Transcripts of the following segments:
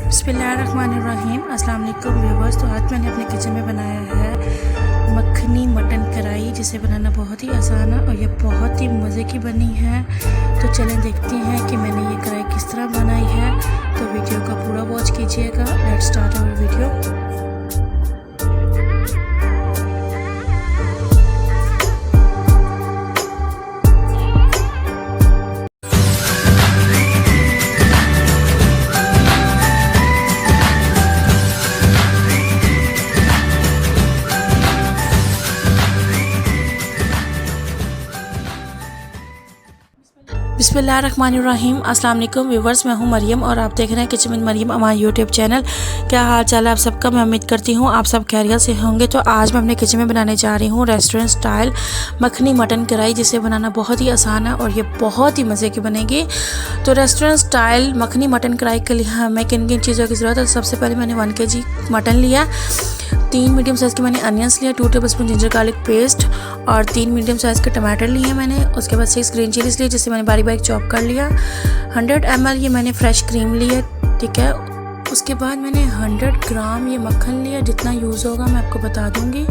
बिस्मिल्लाहिर्रहमानिर्रहीम। अस्सलाम वालेकुम व्यूअर्स। तो आज मैंने अपने किचन में बनाया है मखनी मटन कढ़ाई, जिसे बनाना बहुत ही आसान है और ये बहुत ही मज़े की बनी है। तो चलें देखते हैं कि मैंने ये कढ़ाई किस तरह बनाई है। तो वीडियो का पूरा वॉच कीजिएगा। Let's start our video. बिस्मिल्लाहिर्रहमानिर्रहीम। अस्सलाम वालेकुम व्यूवर्स, मैं हूं मरियम और आप देख रहे हैं किचन में मरियम अवान यूट्यूब चैनल। क्या हाल चाल है आप सबका? मैं उम्मीद करती हूं आप सब खैरियत से होंगे। तो आज मैं अपने किचन में बनाने जा रही हूं रेस्टोरेंट स्टाइल मखनी मटन कढ़ाई, जिसे बनाना बहुत ही आसान है और ये बहुत ही मज़े की बनेगी। तो रेस्टोरेंट स्टाइल मखनी मटन कढ़ाई के लिए हमें किन किन चीज़ों की ज़रूरत है। सबसे पहले मैंने 1 kg मटन लिया, 3 मीडियम साइज़ के मैंने अनियंस लिया, 2 टेबलस्पून जिंजर गार्लिक पेस्ट और 3 मीडियम साइज़ के टमाटर लिए मैंने। उसके बाद 6 ग्रीन चिलीज लिए, जिसे मैंने बारीक बारीक चॉप कर लिया। 100 ml ये मैंने फ्रेश क्रीम ली है, ठीक है। उसके बाद मैंने 100 ग्राम ये मक्खन लिया, जितना यूज़ होगा मैं आपको बता दूंगी।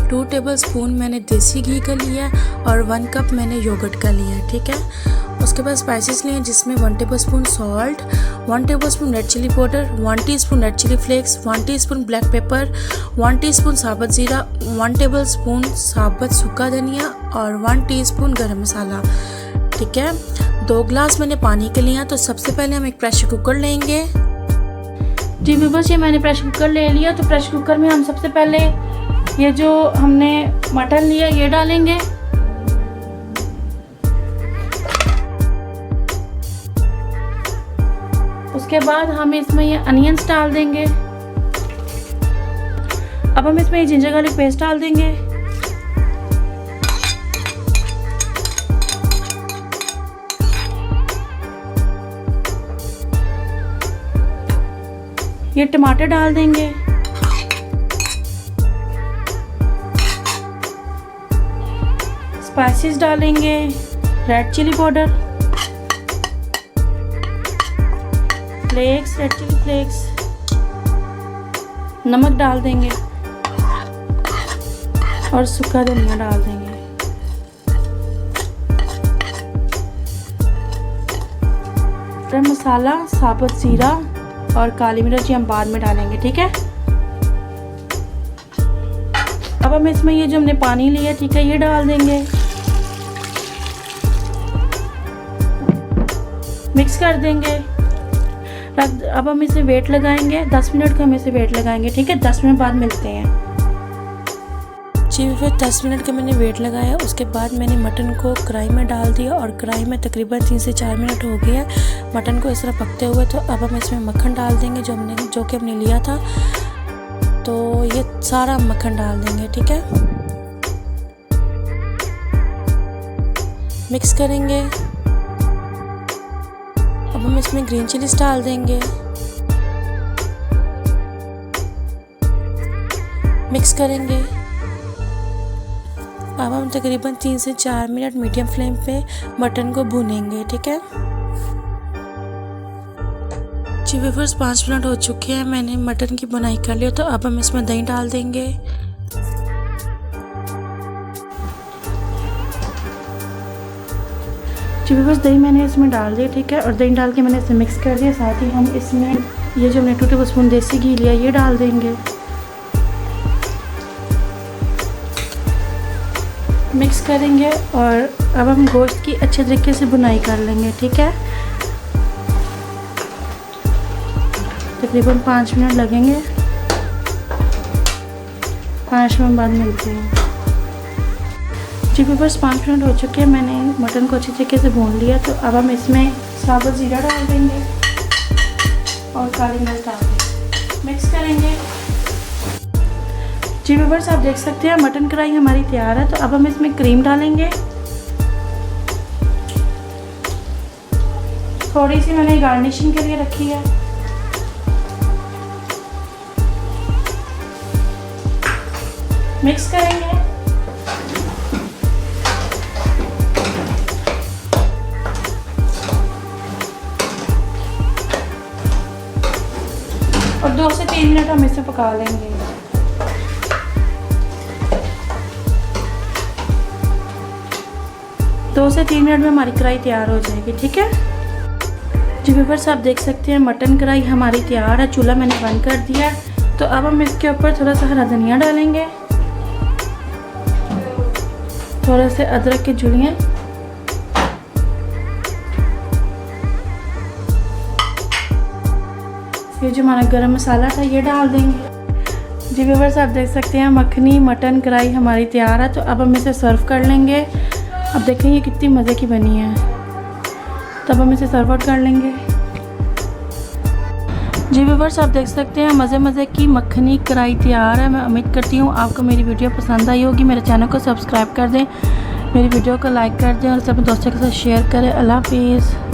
2 टेबलस्पून मैंने देसी घी का लिया और 1 कप मैंने योगर्ट का लिया, ठीक है। उसके बाद स्पाइसेस लिए, जिसमें 1 tablespoon salt, 1 tablespoon red chilli powder, 1 teaspoon red chilli flakes, 1 teaspoon black pepper, 1 teaspoon साबुत ज़ीरा, 1 टेबलस्पून साबुत सूखा धनिया और 1 टीस्पून गरम मसाला, ठीक है। 2 ग्लास मैंने पानी के लिए। तो सबसे पहले हम एक प्रेशर कुकर लेंगे। जी व्यूअर्स, ये मैंने प्रेशर कुकर ले लिया। तो प्रेशर कुकर में हम सबसे पहले ये जो हमने मटन लिया ये डालेंगे। उसके बाद हम इसमें ये अनियंस डाल देंगे। अब हम इसमें ये जिंजर गार्लिक पेस्ट डाल देंगे। ये टमाटर डाल देंगे। स्पाइसेस डालेंगे, red chilli powder, flakes, red chilli flakes, नमक डाल देंगे और सूखा धनिया डाल देंगे। गरम मसाला, साबुत जीरा और काली मिर्च हम बाद में डालेंगे, ठीक है। अब हम इसमें ये जो हमने पानी लिया, ठीक है, ये डाल देंगे, मिक्स कर देंगे। अब हम इसे वेट लगाएंगे, 10 मिनट का हम इसे वेट लगाएंगे, ठीक है। 10 मिनट बाद मिलते हैं। जी फिर 10 मिनट का मैंने वेट लगाया। उसके बाद मैंने मटन को कढ़ाई में डाल दिया और कढ़ाई में तकरीबन 3 से 4 मिनट हो गया मटन को इस तरह पकते हुए। तो अब हम इसमें मक्खन डाल देंगे जो कि हमने लिया था। तो ये सारा मक्खन डाल देंगे, ठीक है। मिक्स करेंगे। अब हम इसमें ग्रीन चिलीज डाल देंगे, मिक्स करेंगे। अब हम तकरीबन 3 से 4 मिनट मीडियम फ्लेम पे मटन को भूनेंगे, ठीक है। जी व्यूअर्स, 5 मिनट हो चुके हैं, मैंने मटन की बुनाई कर लिया। तो अब हम इसमें दही डाल देंगे। जी व्यूअर्स, दही मैंने इसमें डाल दिया, ठीक है। और दही डाल के मैंने इसे मिक्स कर दिया। साथ ही हम इसमें ये जो हमने 2 टेबलस्पून देसी घी लिया ये डाल देंगे, मिक्स करेंगे। और अब हम गोश्त की अच्छे तरीके से बुनाई कर लेंगे, ठीक है। तकरीबन 5 मिनट लगेंगे। 5 मिनट बाद मिलते हैं। जी व्यूअर्स, 5 मिनट हो चुके हैं, मैंने मटन को अच्छी तरीके से भून लिया। तो अब हम इसमें साबुत ज़ीरा डाल देंगे और काली मिर्च डाल देंगे, मिक्स करेंगे। जी व्यूअर्स, आप देख सकते हैं मटन कढ़ाई हमारी तैयार है। तो अब हम इसमें क्रीम डालेंगे। थोड़ी सी मैंने गार्निशिंग के लिए रखी है। मिक्स करेंगे। और 2 से 3 मिनट हम इसे पका लेंगे। दो से 3 मिनट में हमारी कढ़ाई तैयार हो जाएगी। ठीक है जी व्यूअर्स, आप देख सकते हैं मटन कढ़ाई हमारी तैयार है। चूल्हा मैंने बंद कर दिया। तो अब हम इसके ऊपर थोड़ा सा हरा धनिया डालेंगे, थोड़े से अदरक की जुड़ियाँ, ये जो हमारा गरम मसाला था ये डाल देंगे। जी व्यूअर्स, आप देख सकते हैं मखनी मटन कढ़ाई हमारी तैयार है। तो अब हम इसे सर्व कर लेंगे। अब देखें ये कितनी मज़े की बनी है। तब हम इसे सर्व आउट कर लेंगे। जी व्यूअर्स, आप देख सकते हैं मज़े की मखनी कढ़ाई तैयार है। मैं उम्मीद करती हूँ आपको मेरी वीडियो पसंद आई होगी। मेरे चैनल को सब्सक्राइब कर दें, मेरी वीडियो को लाइक कर दें और अपने दोस्तों के साथ शेयर करें। अल्लाह हाफिज़।